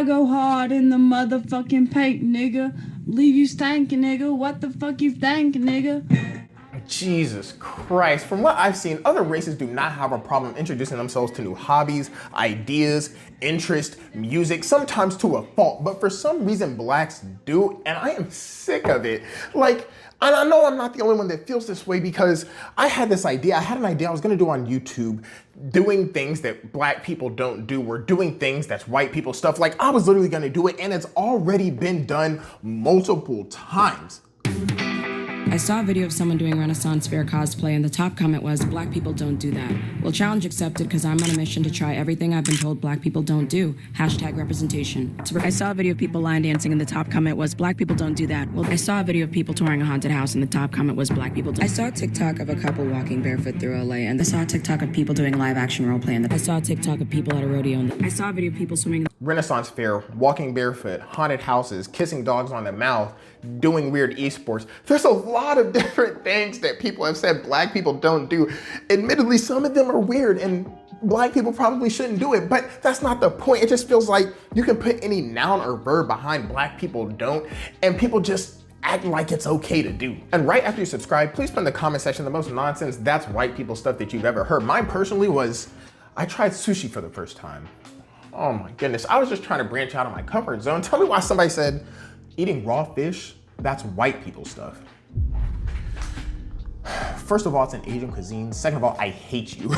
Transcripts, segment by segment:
I go hard in the motherfucking paint, nigga. Leave you stankin', nigga. What the fuck you thinkin', nigga? Jesus Christ. From what I've seen, other races do not have a problem introducing themselves to new hobbies, ideas, interests, music, sometimes to a fault, but for some reason blacks do, and I am sick of it. Like, and I know I'm not the only one that feels this way because I had this idea. I had an idea I was gonna do on YouTube, doing things that black people don't do, or doing things that's white people stuff. Like, I was literally gonna do it, and it's already been done multiple times. I saw a video of someone doing Renaissance Fair cosplay, and the top comment was, "Black people don't do that." Well, challenge accepted, because I'm on a mission to try everything I've been told black people don't do. Hashtag representation. I saw a video of people line dancing, and the top comment was, "Black people don't do that." Well, I saw a video of people touring a haunted house, and the top comment was, "Black people don't." I saw a TikTok of a couple walking barefoot through LA, and I saw a TikTok of people doing live action role play, and I saw a TikTok of people at a rodeo, and I saw a video of people swimming. Renaissance Fair, walking barefoot, haunted houses, kissing dogs on the mouth, doing weird esports. There's a lot of different things that people have said black people don't do. Admittedly, some of them are weird and black people probably shouldn't do it, but that's not the point. It just feels like you can put any noun or verb behind black people don't, and people just act like it's okay to do. And right after you subscribe, please put in the comment section the most nonsense that's white people stuff that you've ever heard. Mine personally was, I tried sushi for the first time. Oh my goodness, I was just trying to branch out of my comfort zone. Tell me why somebody said eating raw fish, that's white people stuff. First of all, it's an Asian cuisine. Second of all, I hate you.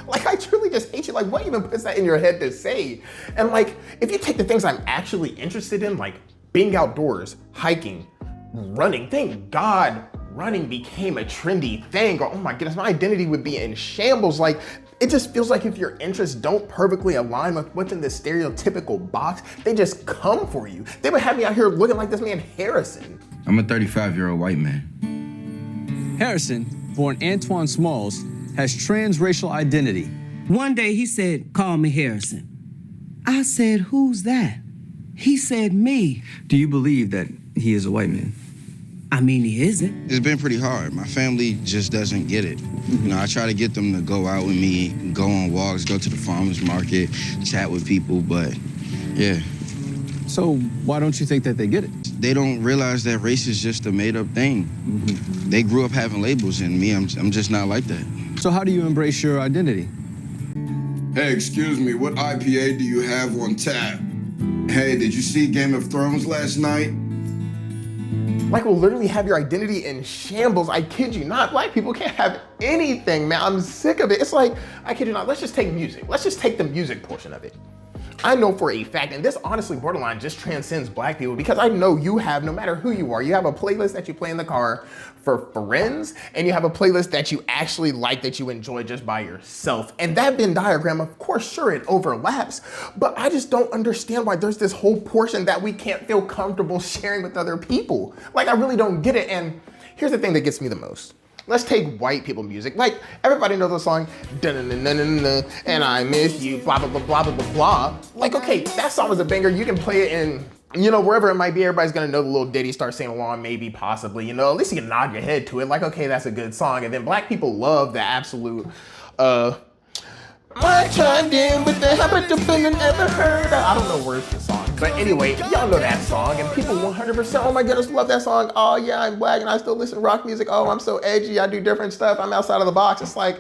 Like, I truly just hate you. Like, what even puts that in your head to say? And like, if you take the things I'm actually interested in, like being outdoors, hiking, running, thank God running became a trendy thing. Or, oh my goodness, my identity would be in shambles. Like, it just feels like if your interests don't perfectly align with what's in this stereotypical box, they just come for you. They would have me out here looking like this man Harrison. I'm a 35-year-old white man. Harrison, born Antoine Smalls, has transracial identity. One day he said, "Call me Harrison." I said, "Who's that?" He said, "Me." Do you believe that he is a white man? I mean, he isn't. It's been pretty hard. My family just doesn't get it. You know, I try to get them to go out with me, go on walks, go to the farmer's market, chat with people, but yeah. So why don't you think that they get it? They don't realize that race is just a made-up thing. They grew up having labels, and me, I'm just not like that. So how do you embrace your identity? Hey, excuse me, what IPA do you have on tap? Hey, did you see Game of Thrones last night? Like, will literally have your identity in shambles. I kid you not. Black people can't have anything, man. I'm sick of it. It's like, I kid you not, let's just take music. Let's just take the music portion of it. I know for a fact, and this honestly borderline just transcends black people, because I know you have, no matter who you are, you have a playlist that you play in the car for friends, and you have a playlist that you actually like, that you enjoy just by yourself. And that Venn diagram, of course, sure, it overlaps, but I just don't understand why there's this whole portion that we can't feel comfortable sharing with other people. Like, I really don't get it. And here's the thing that gets me the most. Let's take white people music. Like, everybody knows the song, dun-dun-dun-dun-dun-dun, and I miss you, blah, blah, blah, blah, blah, blah, blah. Like, okay, that song is a banger. You can play it in, you know, wherever it might be. Everybody's gonna know the little ditty, start singing along, maybe, possibly, you know, at least you can nod your head to it. Like, okay, that's a good song. And then black people love the absolute, I chimed in with the habit of feeling ever heard of. I don't know words to the song, but anyway, y'all know that song, and people 100%, oh my goodness, love that song. Oh yeah, I'm black and I still listen to rock music. Oh, I'm so edgy, I do different stuff. I'm outside of the box. It's like,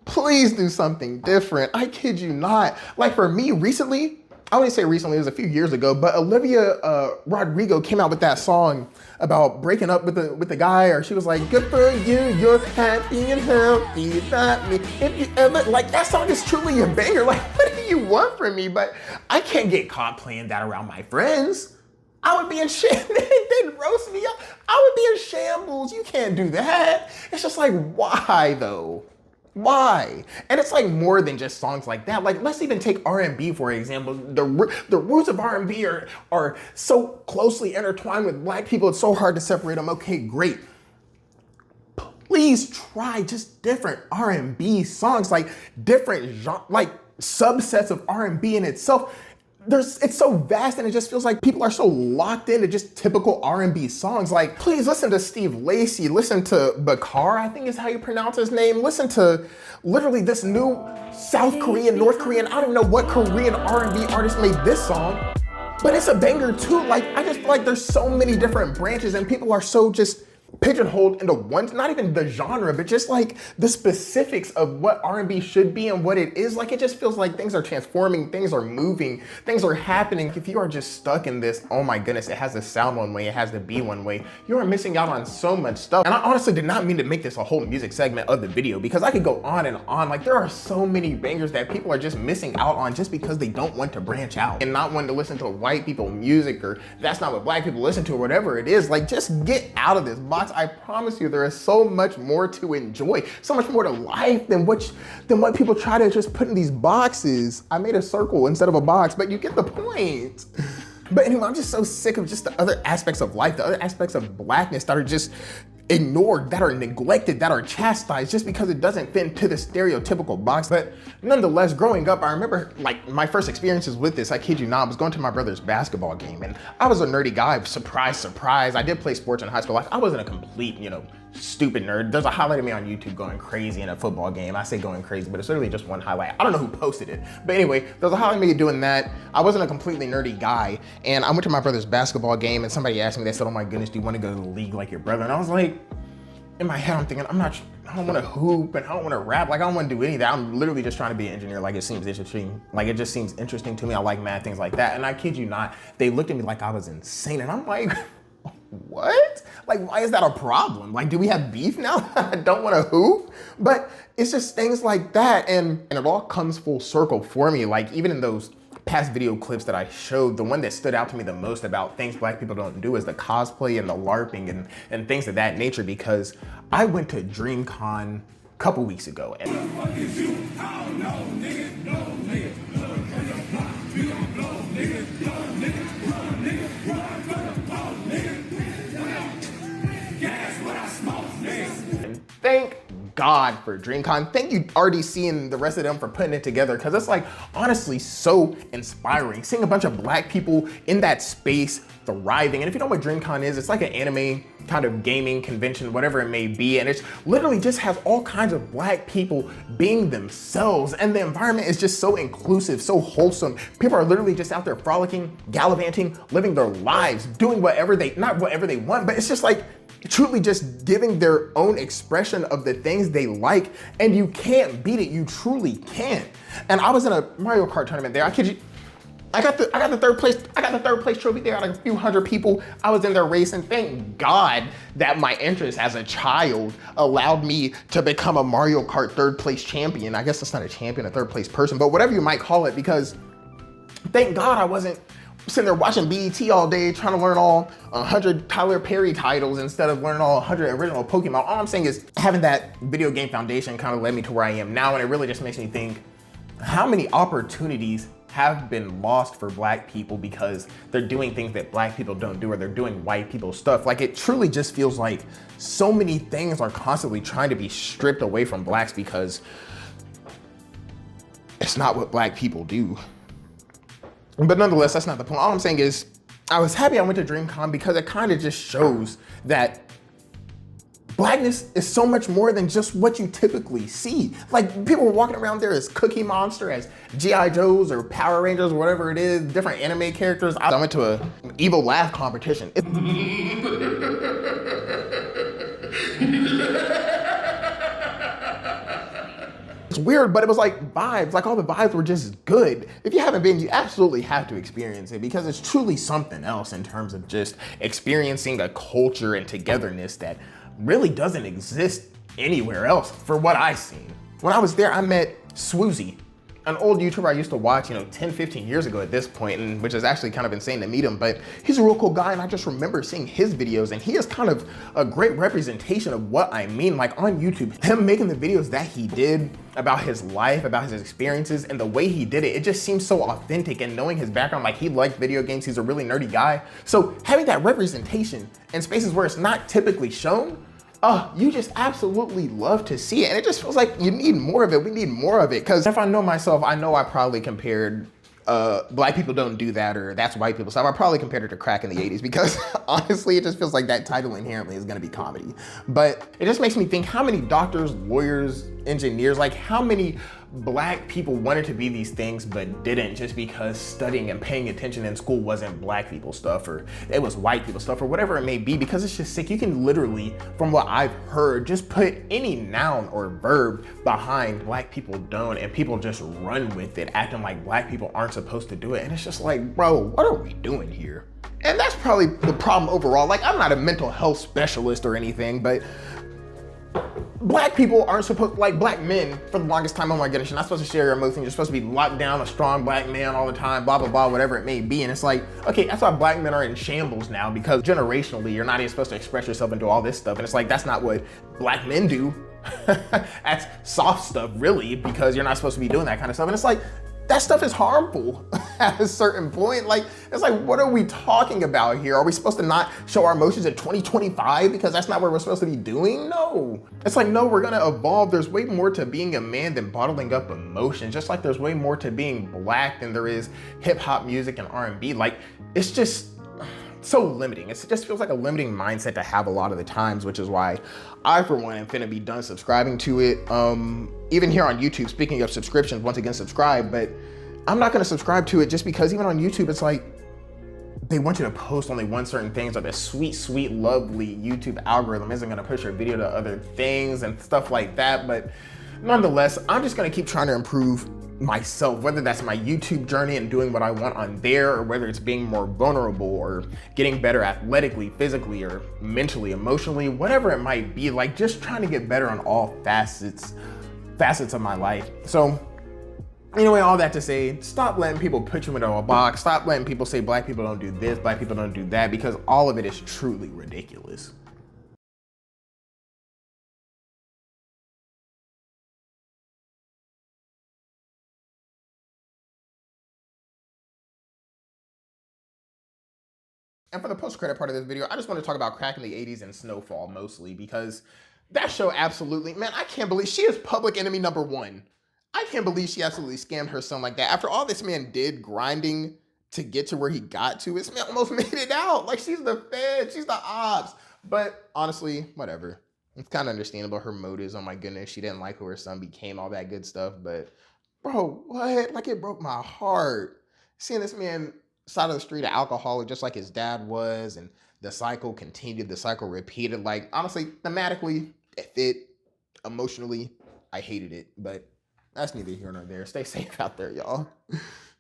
please do something different. I kid you not. Like, for me recently, I wouldn't say recently, it was a few years ago, but Olivia Rodrigo came out with that song about breaking up with the guy, or she was like, "Good for you, you're happy and healthy, not me. If you ever," like, that song is truly a banger. Like, what do you want from me? But I can't get caught playing that around my friends. I would be in shambles. They'd roast me up. I would be in shambles. You can't do that. It's just like, why though? Why? And it's like more than just songs like that. Like, let's even take R&B, for example. The roots of R&B are so closely intertwined with black people, it's so hard to separate them. Okay, great. Please try just different R&B songs, like different genre, like subsets of R&B in itself. it's so vast and it just feels like people are so locked into just typical R&B songs. Like, please listen to Steve Lacy, listen to Bakar, I think is how you pronounce his name. Listen to literally this new South Korean, North Korean, I don't even know what Korean R&B artist made this song, but it's a banger too. Like, I just feel like there's so many different branches and people are so just pigeonholed into one, not even the genre, but just like the specifics of what R&B should be and what it is. Like, it just feels like things are transforming, things are moving, things are happening. If you are just stuck in this, oh my goodness, it has to sound one way, it has to be one way, you are missing out on so much stuff. And I honestly did not mean to make this a whole music segment of the video because I could go on and on. Like, there are so many bangers that people are just missing out on just because they don't want to branch out and not want to listen to white people music, or that's not what black people listen to, or whatever it is. Like, just get out of this box. I promise you, there is so much more to enjoy, so much more to life than what people try to just put in these boxes. I made a circle instead of a box, but you get the point. But anyway, I'm just so sick of just the other aspects of life, the other aspects of blackness that are just ignored, that are neglected, that are chastised just because it doesn't fit into the stereotypical box. But nonetheless, growing up, I remember like my first experiences with this, I kid you not, I was going to my brother's basketball game and I was a nerdy guy, surprise, surprise. I did play sports in high school. Like, I wasn't a complete, stupid nerd. There's a highlight of me on YouTube going crazy in a football game. I say going crazy, but it's literally just one highlight. I don't know who posted it. But anyway, there's a highlight of me doing that. I wasn't a completely nerdy guy. And I went to my brother's basketball game and somebody asked me, they said, oh my goodness, do you want to go to the league like your brother? And I was like, in my head, I'm thinking, I don't want to hoop and I don't want to rap. Like, I don't want to do any of that. I'm literally just trying to be an engineer. Like, it seems interesting. Like, it just seems interesting to me. I like math, things like that. And I kid you not, they looked at me like I was insane. And I'm like, what? Like, why is that a problem? Like, do we have beef now? I don't want to hoop. But it's just things like that. And it all comes full circle for me. Like, even in those past video clips that I showed, the one that stood out to me the most about things black people don't do is the cosplay and the LARPing and things of that nature, because I went to DreamCon a couple weeks ago. Thank God for DreamCon. Thank you, RDC and the rest of them, for putting it together, because it's like honestly so inspiring. Seeing a bunch of black people in that space thriving. And if you know what DreamCon is, it's like an anime kind of gaming convention, whatever it may be. And it's literally just has all kinds of black people being themselves. And the environment is just so inclusive, so wholesome. People are literally just out there frolicking, gallivanting, living their lives, doing not whatever they want, but it's just like truly just giving their own expression of the things they like, and you can't beat it. You truly can't. And I was in a Mario Kart tournament there. I kid you, I got the third place trophy there out of a few hundred people. I was in there racing. Thank God that my interest as a child allowed me to become a Mario Kart third place champion. I guess that's not a champion, a third place person, but whatever you might call it, because thank God I wasn't sitting there watching BET all day trying to learn all 100 Tyler Perry titles instead of learning all 100 original Pokemon. All I'm saying is having that video game foundation kind of led me to where I am now, and it really just makes me think how many opportunities have been lost for black people because they're doing things that black people don't do, or they're doing white people stuff. Like, it truly just feels like so many things are constantly trying to be stripped away from blacks because it's not what black people do. But nonetheless, that's not the point. All I'm saying is I was happy I went to DreamCon because it kind of just shows that blackness is so much more than just what you typically see. Like, people were walking around there as Cookie Monster, as G.I. Joes or Power Rangers, or whatever it is, different anime characters. I went to an evil laugh competition. It's weird, but it was like vibes, like all the vibes were just good. If you haven't been, you absolutely have to experience it because it's truly something else in terms of just experiencing a culture and togetherness that really doesn't exist anywhere else for what I've seen. When I was there, I met Swoozy, an old YouTuber I used to watch, 10, 15 years ago at this point, and which is actually kind of insane to meet him, but he's a real cool guy, and I just remember seeing his videos, and he is kind of a great representation of what I mean. Like, on YouTube, him making the videos that he did about his life, about his experiences, and the way he did it, it just seems so authentic. And knowing his background, like, he liked video games, he's a really nerdy guy. So having that representation in spaces where it's not typically shown, you just absolutely love to see it. And it just feels like you need more of it. We need more of it. Because if I know myself, I know I probably compared black people don't do that, or that's white people stuff. I probably compared it to crack in the 80s because honestly, it just feels like that title inherently is gonna be comedy. But it just makes me think how many doctors, lawyers, engineers, like how many black people wanted to be these things but didn't just because studying and paying attention in school wasn't black people stuff, or it was white people stuff, or whatever it may be, because it's just sick. You can literally, from what I've heard, just put any noun or verb behind black people don't, and people just run with it, acting like black people aren't supposed to do it. And it's just like, bro, what are we doing here? And that's probably the problem overall. Like, I'm not a mental health specialist or anything, but black people aren't supposed, like black men for the longest time, oh my goodness, you're not supposed to share your emotions, you're supposed to be locked down, a strong black man all the time, blah, blah, blah, whatever it may be. And it's like, okay, that's why black men are in shambles now, because generationally, you're not even supposed to express yourself and do all this stuff. And it's like, that's not what black men do. That's soft stuff, really, because you're not supposed to be doing that kind of stuff. And it's like, that stuff is harmful at a certain point. Like, it's like, what are we talking about here? Are we supposed to not show our emotions in 2025 because that's not what we're supposed to be doing? No. It's like, no, we're gonna evolve. There's way more to being a man than bottling up emotions. Just like there's way more to being black than there is hip hop music and R&B. Like, it's just so limiting. It just feels like a limiting mindset to have a lot of the times, which is why I, for one, am finna be done subscribing to it. Even here on YouTube, speaking of subscriptions, once again, subscribe, but I'm not gonna subscribe to it just because even on YouTube, it's like, they want you to post only one certain things, or the sweet, sweet, lovely YouTube algorithm isn't gonna push your video to other things and stuff like that. But nonetheless, I'm just gonna keep trying to improve myself, whether that's my YouTube journey and doing what I want on there, or whether it's being more vulnerable or getting better athletically, physically, or mentally, emotionally, whatever it might be. Like, just trying to get better on all facets of my life. So anyway, all that to say, stop letting people put you into a box. Stop letting people say black people don't do this, black people don't do that, because all of it is truly ridiculous. And for the post-credit part of this video, I just want to talk about Crack in the 80s and Snowfall mostly, because that show absolutely, man, I can't believe she is public enemy number one. I can't believe she absolutely scammed her son like that. After all this man did grinding to get to where he got to, this man almost made it out. Like, she's the Fed, she's the ops. But honestly, whatever. It's kind of understandable, her motives. Oh my goodness, she didn't like who her son became, all that good stuff. But bro, what? Like, it broke my heart. Seeing this man side of the street, an alcoholic, just like his dad was, and the cycle continued, the cycle repeated. Like, honestly, thematically, it fit. Emotionally, I hated it, but that's neither here nor there. Stay safe out there, y'all.